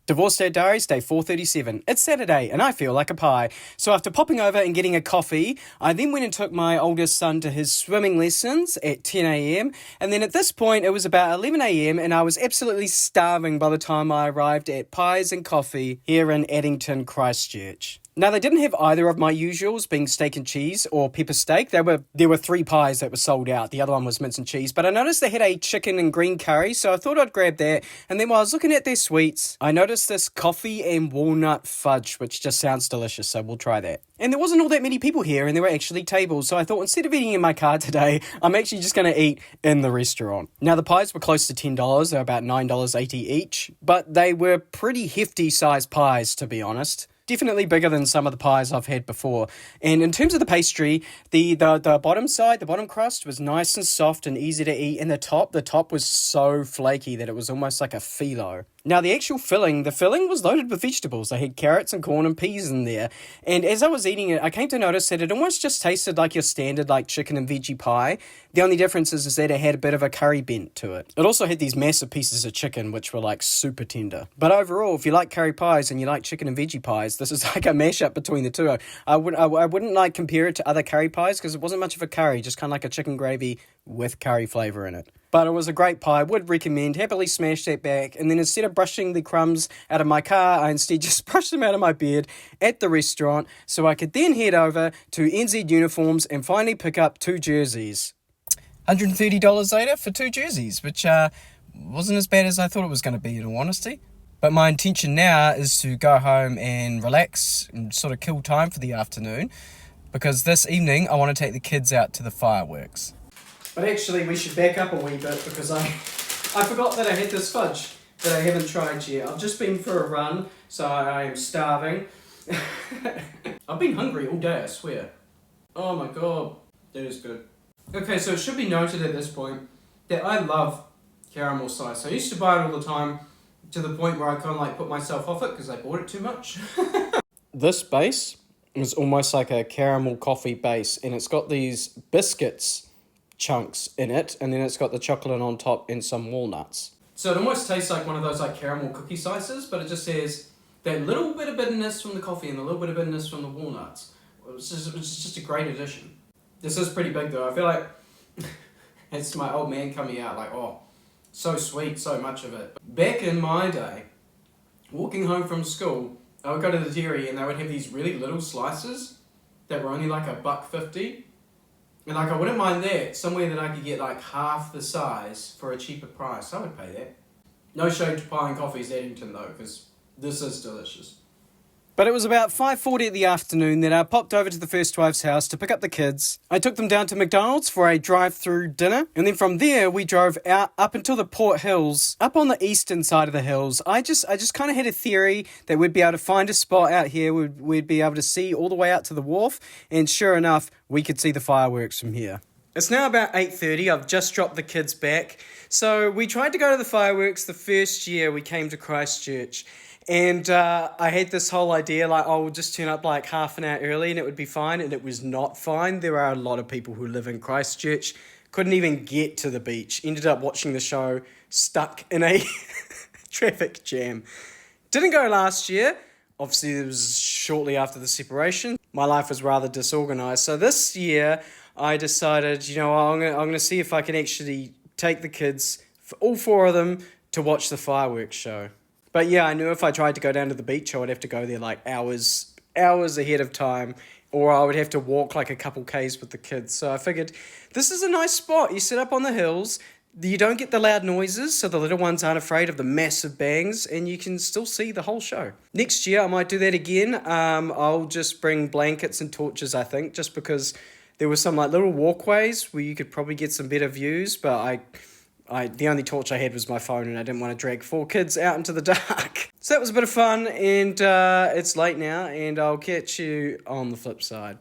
Divorced Dad Diaries, day 437. It's Saturday, and I feel like a pie. So after popping over and getting a coffee, I then went and took my oldest son to his swimming lessons at 10 a.m. And then at this point, it was about 11 a.m. and I was absolutely starving by the time I arrived at Pies and Coffee here in Addington, Christchurch. Now, they didn't have either of my usuals, being steak and cheese or pepper steak. There were 3 pies that were sold out. The other one was mince and cheese. But I noticed they had a chicken and green curry, so I thought I'd grab that. And then while I was looking at their sweets, I noticed this coffee and walnut fudge, which just sounds delicious, so we'll try that. And there wasn't all that many people here, and there were actually tables. So I thought instead of eating in my car today, I'm actually just going to eat in the restaurant. Now, the pies were close to $10. They were about $9.80 each. But they were pretty hefty sized pies, to be honest. Definitely bigger than some of the pies I've had before. And in terms of the pastry, the bottom side, the bottom crust was nice and soft and easy to eat. And the top was so flaky that it was almost like a phyllo. Now, the actual filling was loaded with vegetables. I had carrots and corn and peas in there. And as I was eating it, I came to notice that it almost just tasted like your standard chicken and veggie pie. The only difference is that it had a bit of a curry bent to it. It also had these massive pieces of chicken, which were super tender. But overall, if you like curry pies and you like chicken and veggie pies, this is like a mashup between the two. I wouldn't compare it to other curry pies because it wasn't much of a curry, just kind of like a chicken gravy with curry flavour in it. But it was a great pie, would recommend, happily smash that back, and then instead of brushing the crumbs out of my car, I instead just brushed them out of my bed at the restaurant so I could then head over to NZ Uniforms and finally pick up 2 jerseys. $130 later for 2 jerseys, which wasn't as bad as I thought it was going to be, in all honesty. But my intention now is to go home and relax and sort of kill time for the afternoon, because this evening I want to take the kids out to the fireworks. But actually, we should back up a wee bit because I forgot that I had this fudge that I haven't tried yet. I've just been for a run, so I am starving. I've been hungry all day, I swear. Oh my god, that is good. Okay, so it should be noted at this point that I love caramel slice. I used to buy it all the time to the point where I kind of put myself off it because I bought it too much. This base is almost like a caramel coffee base, and it's got these biscuits chunks in it, and then it's got the chocolate on top and some walnuts. So it almost tastes like one of those caramel cookie slices, but it just has that little bit of bitterness from the coffee and a little bit of bitterness from the walnuts. It's just a great addition. This is pretty big though. I feel like it's my old man coming out oh, so sweet, so much of it. Back in my day, walking home from school, I would go to the dairy and they would have these really little slices that were only $1.50. And I wouldn't mind that, somewhere that I could get half the size for a cheaper price. I would pay that. No shade to Pie and Coffee's Addington though, because this is delicious. But it was about 5:40 in the afternoon that I popped over to the first wife's house to pick up the kids. I took them down to McDonald's for a drive-through dinner, and then from there we drove out up until the Port Hills, up on the eastern side of the hills. I just kind of had a theory that we'd be able to find a spot out here, we'd be able to see all the way out to the wharf, and sure enough, we could see the fireworks from here. It's now about 8:30. I've just dropped the kids back. So we tried to go to the fireworks the first year we came to Christchurch. And I had this whole idea, we'll just turn up half an hour early and it would be fine. And it was not fine. There are a lot of people who live in Christchurch, couldn't even get to the beach. Ended up watching the show stuck in a traffic jam. Didn't go last year. Obviously, it was shortly after the separation. My life was rather disorganized. So this year, I decided, I'm going to see if I can actually take the kids, for all 4 of them, to watch the fireworks show. But yeah, I knew if I tried to go down to the beach, I would have to go there hours ahead of time, or I would have to walk a couple Ks with the kids. So I figured, this is a nice spot. You sit up on the hills, you don't get the loud noises, so the little ones aren't afraid of the massive bangs, and you can still see the whole show. Next year, I might do that again. I'll just bring blankets and torches, I think, just because there were some little walkways where you could probably get some better views, but the only torch I had was my phone, and I didn't want to drag 4 kids out into the dark. So that was a bit of fun, and it's late now, and I'll catch you on the flip side.